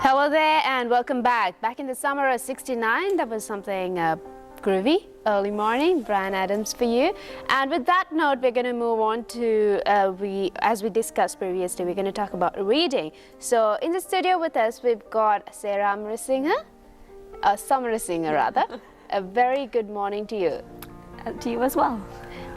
Hello there and welcome back. Back in the summer of '69, that was something groovy, early morning, Bryan Adams for you. And with that note, we're going to move on to, as we discussed previously, we're going to talk about reading. So in the studio with us, we've got Sara Samarasinghe rather. A very good morning to you. To you as well.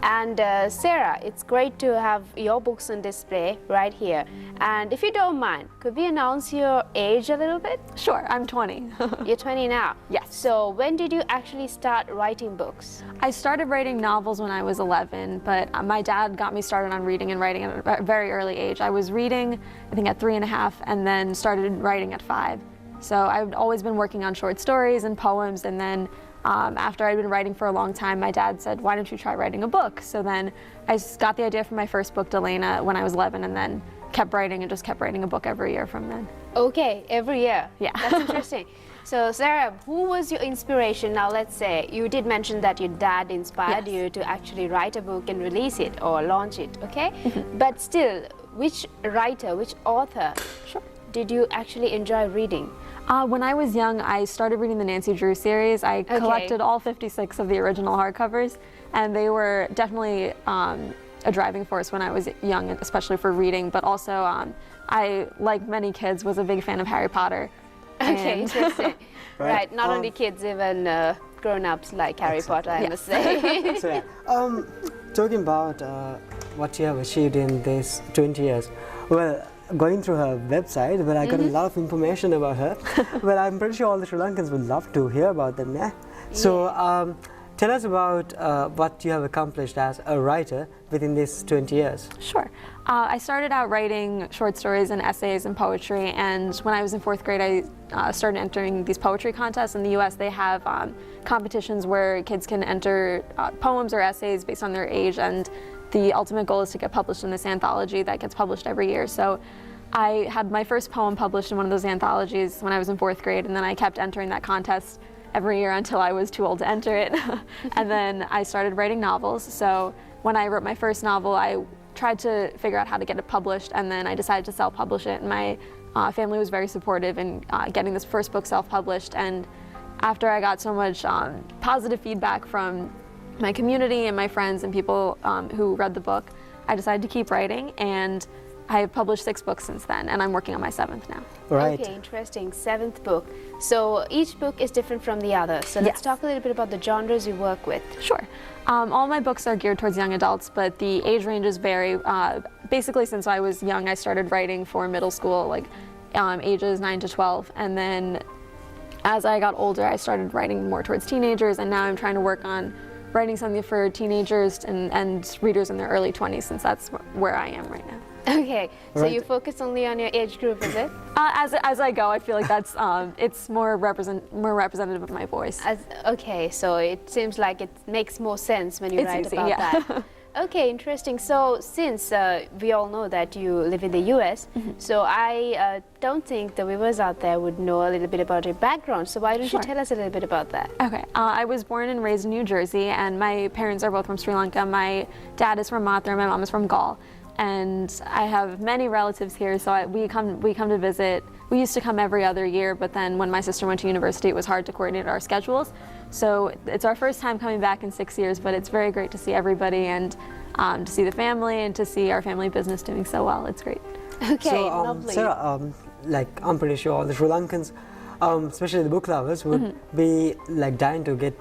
And Sara, it's great to have your books on display right here. And if you don't mind, could we announce your age a little bit? Sure, I'm 20. You're 20 now? Yes. So when did you actually start writing books? I started writing novels when I was 11, but my dad got me started on reading and writing at a very early age. I was reading, I think, at 3.5 and then started writing at 5. So I've always been working on short stories and poems, and then after I'd been writing for a long time, my dad said, why don't you try writing a book? So then I got the idea for my first book, Delana, when I was 11, and then kept writing and just kept writing a book every year from then. Okay, every year. Yeah. That's interesting. So Sara, who was your inspiration? Now let's say you did mention that your dad inspired you to actually write a book and release it or launch it, okay? But still, which writer, which author did you actually enjoy reading? When I was young, I started reading the Nancy Drew series. I collected all 56 of the original hardcovers, and they were definitely a driving force when I was young, especially for reading. But also, I, like many kids, was a big fan of Harry Potter. Okay, interesting. Right, not only kids, even grown-ups like Harry Potter, I must say. So, talking about what you have achieved in these 20 years, well, going through her website, but I got a lot of information about her. Well, I'm pretty sure all the Sri Lankans would love to hear about them. Yeah? So tell us about what you have accomplished as a writer within these 20 years. Sure. I started out writing short stories and essays and poetry, and when I was in 4th grade, I started entering these poetry contests. In the US, they have competitions where kids can enter poems or essays based on their age, and the ultimate goal is to get published in this anthology that gets published every year. So I had my first poem published in one of those anthologies when I was in 4th grade, and then I kept entering that contest every year until I was too old to enter it. And then I started writing novels. So when I wrote my first novel, I tried to figure out how to get it published, and then I decided to self-publish it. And my family was very supportive in getting this first book self-published. And after I got so much positive feedback from my community and my friends and people who read the book, I decided to keep writing, and I have published 6 books since then, and I'm working on my 7th now. Right. Okay, interesting. 7th book. So each book is different from the other. So let's talk a little bit about the genres you work with. Sure. All my books are geared towards young adults, but the age ranges vary. Basically, since I was young, I started writing for middle school, like ages 9 to 12, and then as I got older, I started writing more towards teenagers, and now I'm trying to work on writing something for teenagers and readers in their early 20s, since that's where I am right now. Okay, so you focus only on your age group, is it? As I go, I feel like that's it's more representative of my voice. Okay, so it seems like it makes more sense when you write about that. Okay, interesting. So since we all know that you live in the US, so I don't think the viewers out there would know a little bit about your background. So why don't you tell us a little bit about that? Okay, I was born and raised in New Jersey, and my parents are both from Sri Lanka. My dad is from Mathura, my mom is from Gaul. And I have many relatives here, so we come to visit. We used to come every other year, but then when my sister went to university, it was hard to coordinate our schedules. So it's our first time coming back in 6 years, but it's very great to see everybody and to see the family and to see our family business doing so well. It's great. Okay, so, lovely. Sara, like I'm pretty sure all the Sri Lankans, especially the book lovers, would be like dying to get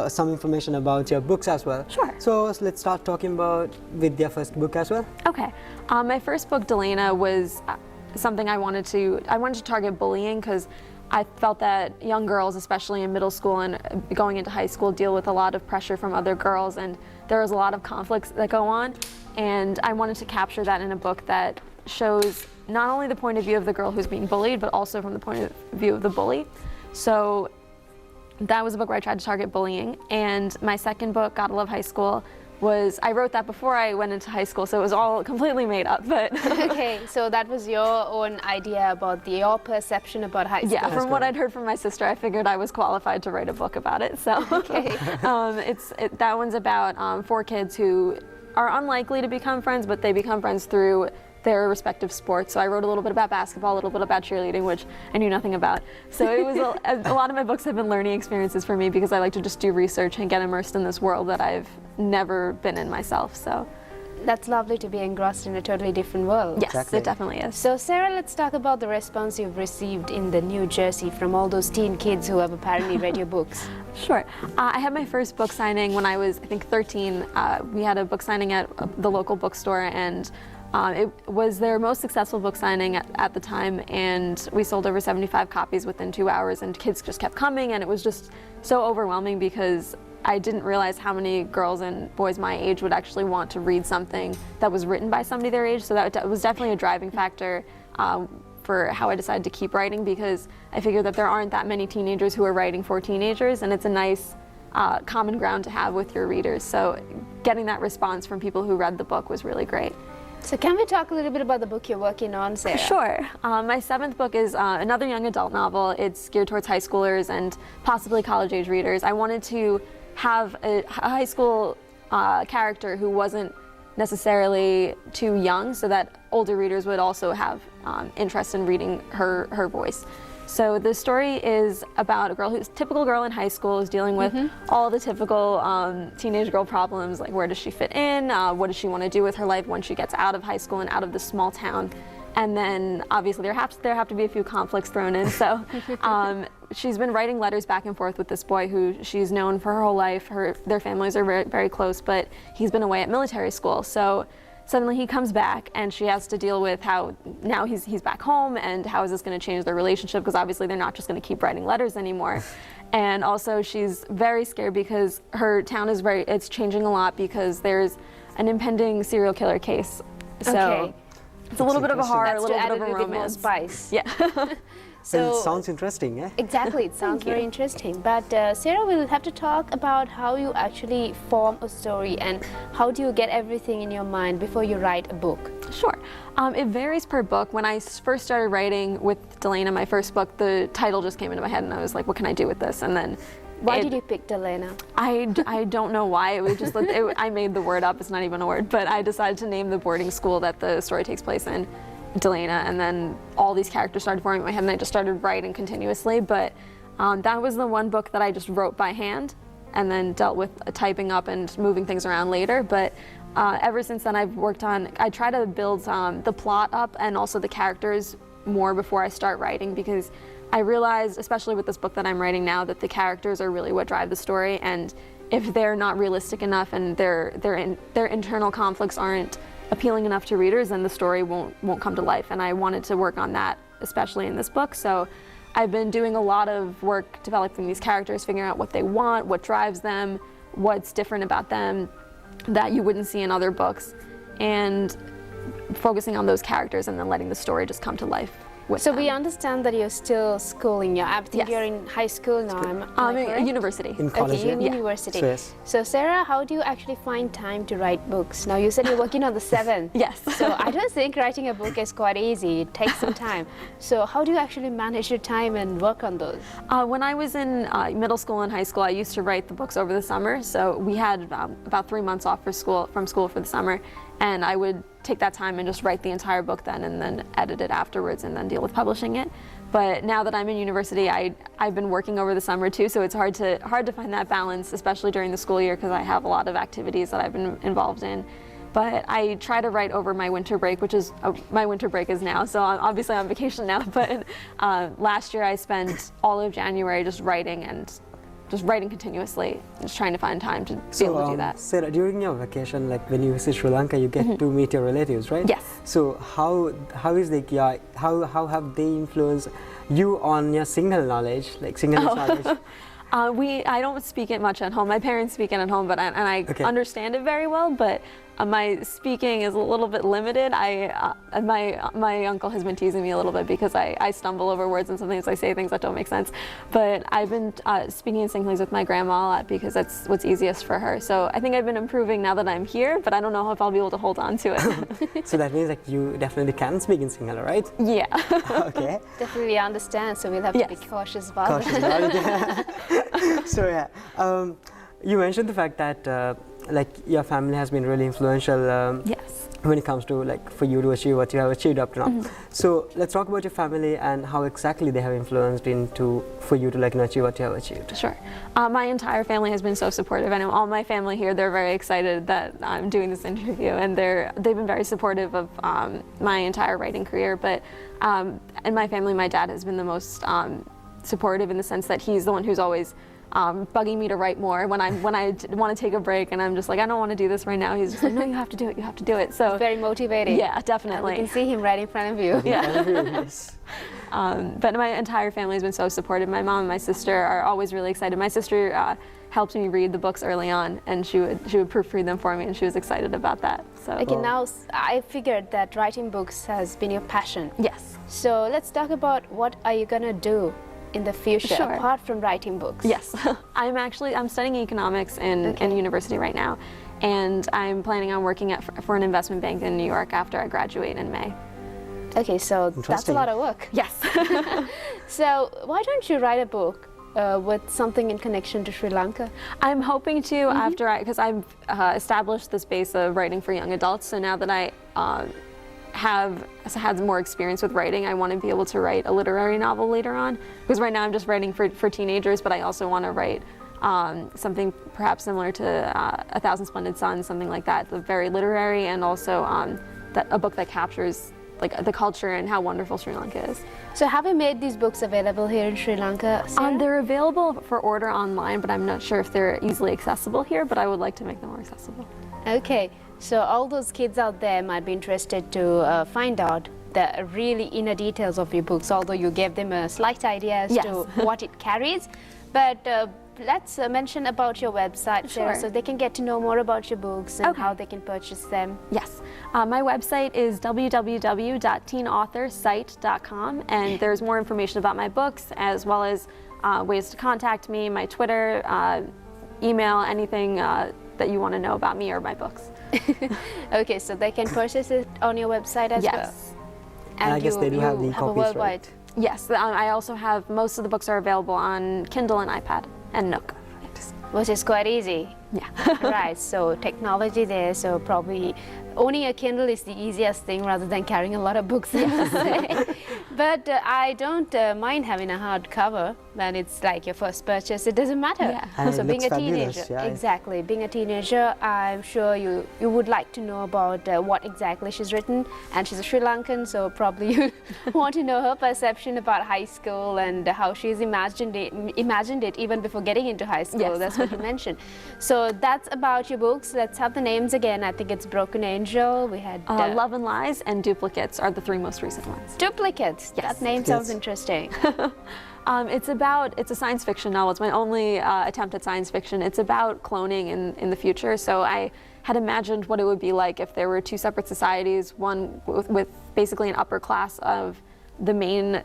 some information about your books as well. Sure. So let's start talking about with your first book as well. Okay. My first book, Delana, was something I wanted to target bullying, because I felt that young girls, especially in middle school and going into high school, deal with a lot of pressure from other girls, and there was a lot of conflicts that go on, and I wanted to capture that in a book that shows not only the point of view of the girl who's being bullied, but also from the point of view of the bully. So that was a book where I tried to target bullying. And my second book, Gotta Love High School, I wrote that before I went into high school, so it was all completely made up. But okay, so that was your own idea about your perception about high school. Yeah, from what I'd heard from my sister, I figured I was qualified to write a book about it. So okay. That one's about 4 kids who are unlikely to become friends, but they become friends through their respective sports. So I wrote a little bit about basketball, a little bit about cheerleading, which I knew nothing about. So it was a lot of my books have been learning experiences for me because I like to just do research and get immersed in this world that I've never been in myself. So That's lovely to be engrossed in a totally different world. yes, Exactly. it definitely is. So Sarah, let's talk about the response you've received in the New Jersey from all those teen kids who have apparently read your books. Sure. I had my first book signing when I was, I think, 13. We had a book signing at the local bookstore, and it was their most successful book signing at the time, and we sold over 75 copies within 2 hours, and kids just kept coming, and it was just so overwhelming because I didn't realize how many girls and boys my age would actually want to read something that was written by somebody their age. So that was definitely a driving factor for how I decided to keep writing, because I figured that there aren't that many teenagers who are writing for teenagers, and it's a nice common ground to have with your readers. So getting that response from people who read the book was really great. So can we talk a little bit about the book you're working on, Sarah? Sure. My 7th book is another young adult novel. It's geared towards high schoolers and possibly college age readers. I wanted to have a high school character who wasn't necessarily too young, so that older readers would also have interest in reading her voice. So the story is about a girl who's a typical girl in high school, who's dealing with all the typical teenage girl problems, like where does she fit in, what does she want to do with her life when she gets out of high school and out of this small town. And then obviously there have to be a few conflicts thrown in. So she's been writing letters back and forth with this boy who she's known for her whole life. Their families are very, very close, but he's been away at military school. So suddenly he comes back, and she has to deal with how now he's back home, and how is this going to change their relationship, because obviously they're not just going to keep writing letters anymore. And also she's very scared because her town is it's changing a lot because there's an impending serial killer case. So Okay. it's a little bit of a horror, That's a little to bit add of a little bit more romance. spice. Yeah. Well, So it sounds interesting, eh? exactly, it sounds very interesting. But Sarah, we'll have to talk about how you actually form a story and how do you get everything in your mind before you write a book. Sure. It varies per book. When I first started writing with Delana, my first book, the title just came into my head, and I was like, what can I do with this? And then Why did you pick Delana? I don't know why. It was just I made the word up. It's not even a word, but I decided to name the boarding school that the story takes place in Delana, and then all these characters started forming in my head, and I just started writing continuously. But that was the one book that I just wrote by hand, and then dealt with typing up and moving things around later. But ever since then, I try to build the plot up and also the characters more before I start writing, because I realized, especially with this book that I'm writing now, that the characters are really what drive the story, and if they're not realistic enough and their internal conflicts aren't appealing enough to readers, then the story won't come to life. And I wanted to work on that, especially in this book. So I've been doing a lot of work developing these characters, figuring out what they want, what drives them, what's different about them that you wouldn't see in other books, and focusing on those characters and then letting the story just come to life with So them. we understand that you're still schooling. I think Yes. you're in high school now. Am I correct? University. In college, Okay, in yeah? university. So, yes. So Sarah, how do you actually find time to write books? Now you said you're working on the 7th. Yes. So I don't think writing a book is quite easy. It takes some time. So how do you actually manage your time and work on those? When I was in middle school and high school, I used to write the books over the summer. So we had about 3 months off from school for the summer, and I would take that time and just write the entire book then, and then edit it afterwards, and then deal with publishing it. But now that I'm in university, I've been working over the summer too, so it's hard to find that balance, especially during the school year, because I have a lot of activities that I've been involved in. But I try to write over my winter break, which is my winter break is now, so I'm obviously on vacation now. But last year I spent all of January just writing continuously, just trying to find time to be able to do that. Sarah, during your vacation, like when you visit Sri Lanka, you get to meet your relatives, right? Yes. So how is how have they influenced you on your Sinhala knowledge, like Sinhala knowledge? I don't speak it much at home. My parents speak it at home, but I Okay. understand it very well. But my speaking is a little bit limited. My uncle has been teasing me a little bit because I stumble over words, and sometimes I say things that don't make sense. But I've been speaking in Sinhalese with my grandma a lot because that's what's easiest for her. So I think I've been improving now that I'm here, but I don't know if I'll be able to hold on to it. So that means like you definitely can speak in Sinhala, right? Yeah. Okay. Definitely understand. So we'll have to be Yes. cautious about Cautious that. about it. So yeah, you mentioned the fact that like your family has been really influential. Yes. When it comes to like for you to achieve what you have achieved up to now. So let's talk about your family and how exactly they have influenced into for you to like achieve what you have achieved. Sure. My entire family has been so supportive. I know all my family here, they're very excited that I'm doing this interview, and they've been very supportive of my entire writing career. But in my family, my dad has been the most supportive in the sense that he's the one who's always bugging me to write more when I want to take a break, and I'm just like, I don't want to do this right now. He's just like, no, you have to do it. You have to do it. So Very motivating. yeah, definitely. You can see him right in front of you. Yeah. Yes. But my entire family has been so supportive. My mom and my sister are always really excited. My sister helped me read the books early on, and she would proofread them for me, and she was excited about that. So Okay, now I figured that writing books has been your passion. yes. So let's talk about what are you gonna do in the future Sure. apart from writing books. Yes, I'm studying economics in university right now, and I'm planning on working for an investment bank in New York after I graduate in May. Okay, so that's a Interesting. lot of work. Yes. So why don't you write a book with something in connection to Sri Lanka? I'm hoping to because I've established the space of writing for young adults. So now that I have had more experience with writing, I want to be able to write a literary novel later on. Because right now I'm just writing for teenagers, but I also want to write something perhaps similar to A Thousand Splendid Suns, something like that, very literary, and also a book that captures like the culture and how wonderful Sri Lanka is. So have you made these books available here in Sri Lanka, Sarah? They're available for order online, but I'm not sure if they're easily accessible here, but I would like to make them more accessible. Okay, so all those kids out there might be interested to find out the really inner details of your books, although you gave them a slight idea as Yes. to what it carries. But let's mention about your website, Sarah, Sure. so they can get to know more about your books and Okay. how they can purchase them. Yes, my website is www.teenauthorsite.com, and there's more information about my books as well as ways to contact me, my Twitter, email, anything that you want to know about me or my books. Okay, so they can purchase it on your website as well. Yes. And I guess they do have the a copies, right? worldwide. Yes, I also have, most of the books are available on Kindle and iPad and Nook. Which is quite easy. Yeah. Right, so technology there, so probably owning a Kindle is the easiest thing rather than carrying a lot of books. But I don't mind having a hardcover when it's like your first purchase. It doesn't matter. Yeah. And So it being looks a fabulous, teenager, yeah. exactly. Being a teenager, I'm sure you would like to know about what exactly she's written. And she's a Sri Lankan, so probably you want to know her perception about high school and how she's imagined it even before getting into high school. Yes. That's what you mentioned. So that's about your books. Let's have the names again. I think it's Broken Angel. We had Love and Lies and Duplicates are the three most recent ones. Duplicates. Yes. That name sounds Yes. interesting. It's a science fiction novel. It's my only attempt at science fiction. It's about cloning in the future. So I had imagined what it would be like if there were two separate societies, one with basically an upper class of the main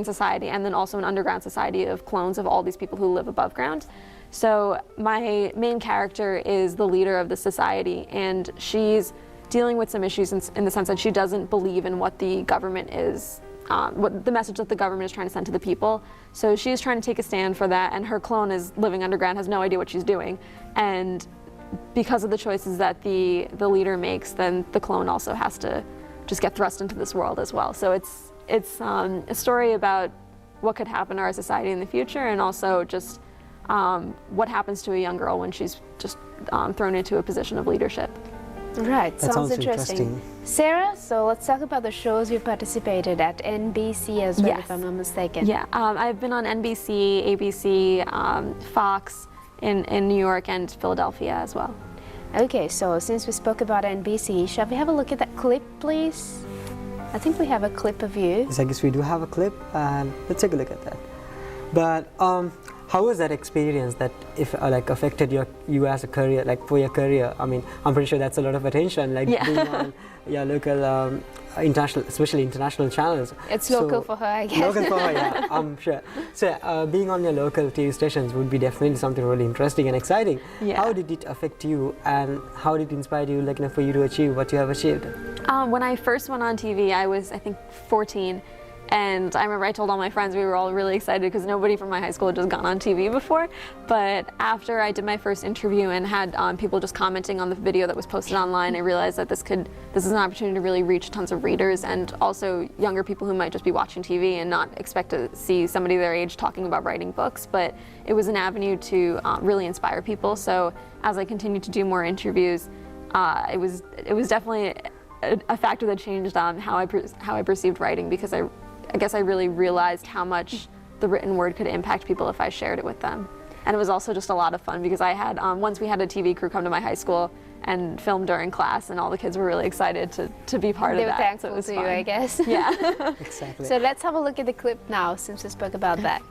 society, and then also an underground society of clones of all these people who live above ground. So my main character is the leader of the society, and she's dealing with some issues in the sense that she doesn't believe in what the government is, what the message that the government is trying to send to the people. So she's trying to take a stand for that, and her clone is living underground, has no idea what she's doing. And because of the choices that the leader makes, then the clone also has to just get thrust into this world as well. So it's a story about what could happen to our society in the future, and also just what happens to a young girl when she's just thrown into a position of leadership. Right, That sounds sounds interesting. Sarah, so let's talk about the shows you participated at NBC as well, Yes. if I'm not mistaken. Yeah, I've been on NBC, ABC, Fox in New York and Philadelphia as well. Okay, so since we spoke about NBC, shall we have a look at that clip, please? I think we have a clip of you. Yes, I guess we do have a clip, and let's take a look at that. But how was that experience that if like affected you as a career, like for your career? I mean, I'm pretty sure that's a lot of attention, like Yeah. being on your local, international, especially international channels. It's So- local for her, I guess. Local for her, yeah, I'm sure. So being on your local TV stations would be definitely something really interesting and exciting. Yeah. How did it affect you, and how did it inspire you, for you to achieve what you have achieved? When I first went on TV, I was, I think, 14, And I remember I told all my friends, we were all really excited because nobody from my high school had just gone on TV before. But after I did my first interview and had people just commenting on the video that was posted online, I realized that this is an opportunity to really reach tons of readers and also younger people who might just be watching TV and not expect to see somebody their age talking about writing books. But it was an avenue to really inspire people. So as I continued to do more interviews, it was definitely a factor that changed how I perceived writing, because I guess I really realized how much the written word could impact people if I shared it with them. And it was also just a lot of fun because I had, once we had a TV crew come to my high school and film during class, and all the kids were really excited to be part of that. They were thankful so it was to fun. you, I guess. Yeah. Exactly. So let's have a look at the clip now, since we spoke about that.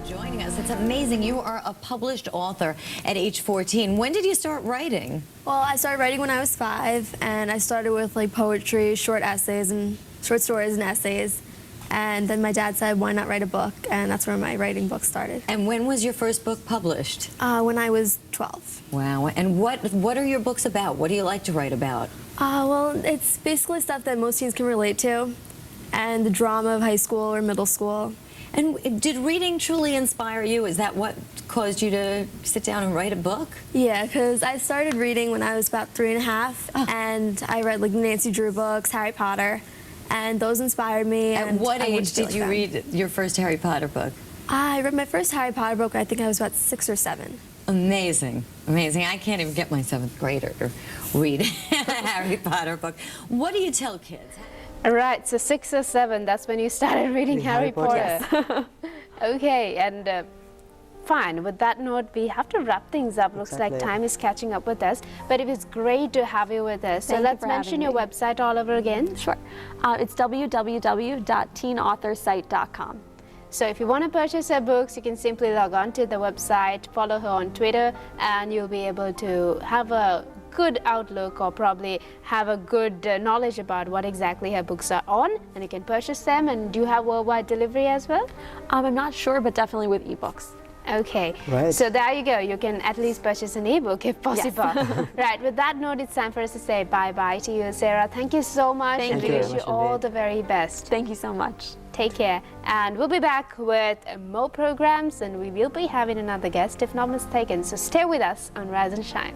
Joining us. It's amazing. You are a published author at age 14. When did you start writing? Well, I started writing when I was 5, and I started with like poetry, short essays, and short stories and essays. And then my dad said, why not write a book? And that's where my writing book started. And when was your first book published? When I was 12. Wow. And what are your books about? What do you like to write about? Well, it's basically stuff that most teens can relate to, and the drama of high school or middle school. And did reading truly inspire you? Is that what caused you to sit down and write a book? Yeah, because I started reading when I was about 3 and a half, and I read like Nancy Drew books, Harry Potter, and those inspired me. At and what I wanted age to be did like you them. read your first Harry Potter book? I read my first Harry Potter book, I think I was about 6 or 7. Amazing. Amazing. I can't even get my 7th grader to read a Harry Potter book. What do you tell kids? All right, so 6 or 7, that's when you started reading Harry Potter. Okay, and fine. With that note, we have to wrap things up. Looks like time is catching up with us, but it was great to have you with us. So Thank you let's for mention having your me. website all over again. Sure. It's www.teenauthorsite.com. So if you want to purchase her books, you can simply log on to the website, follow her on Twitter, and you'll be able to have a good outlook, or probably have a good knowledge about what exactly her books are on, and you can purchase them. And do you have worldwide delivery as well? I'm not sure, but definitely with ebooks. Okay, Right. so there you go. You can at least purchase an ebook if possible. Right, with that note, it's time for us to say bye-bye to you, Sarah. Thank you so much, Thank and you we very wish you much all indeed. the very best. Thank you so much. Take care, and we'll be back with more programs, and we will be having another guest if not mistaken. So stay with us on Rise and Shine.